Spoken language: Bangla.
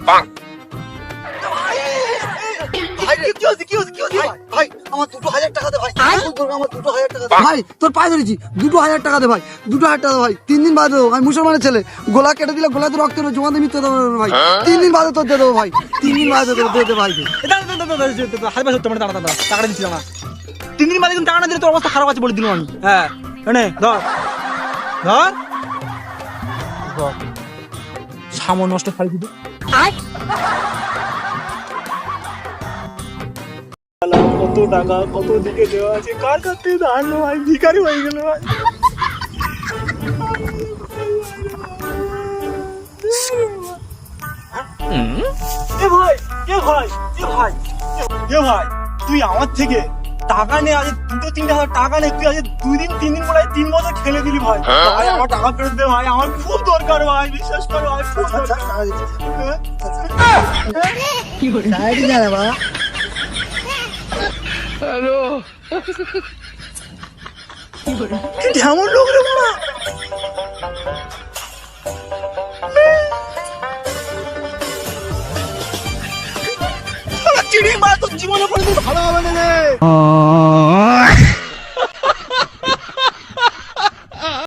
ভাই তোর পায়ে ধরেছি, 2000 টাকা দে ভাই, 2000 টাকা ভাই। 3 দিন বাদে দেবো, আমি মুসলমানের ছেলে, গোলা কেটে দিলে গোলাতে রক্ত জমাতে মিথ্যে দেবো ভাই। 3 দিন বাদে তোর দিয়ে দেবো ভাই, 3 দিন বাদে দে ভাই। টাকাটা দিচ্ছি না, 3 দিন বাদে কিন্তু টাকা না দিলে তোর অবস্থা খারাপ আছে বলে দিলাম আমি। হ্যাঁ ধর ধর সামন নষ্ট খাই দিবি। কত টাকা কত দিকে দেওয়া আছে, কার কাছ থেকে ধার লো ভাই, ভিখারি হয়ে গেল ভাই। তুই আমার থেকে টাকা নে, আজ 2-3 টাকা নে, তুই আজ 2 দিন 3 দিন বলে 3 বছর খেলে দিলি ভাই। ভাই আমার টাকা ফেরত দে ভাই, আমার খুব দরকার ভাই, বিশ্বাস কর ভাই, খুব দরকার। হ্যালো কেমন লোক রে বাবা, চিড়ি মাছ তো জীবনে করে ভালো হবে না রে।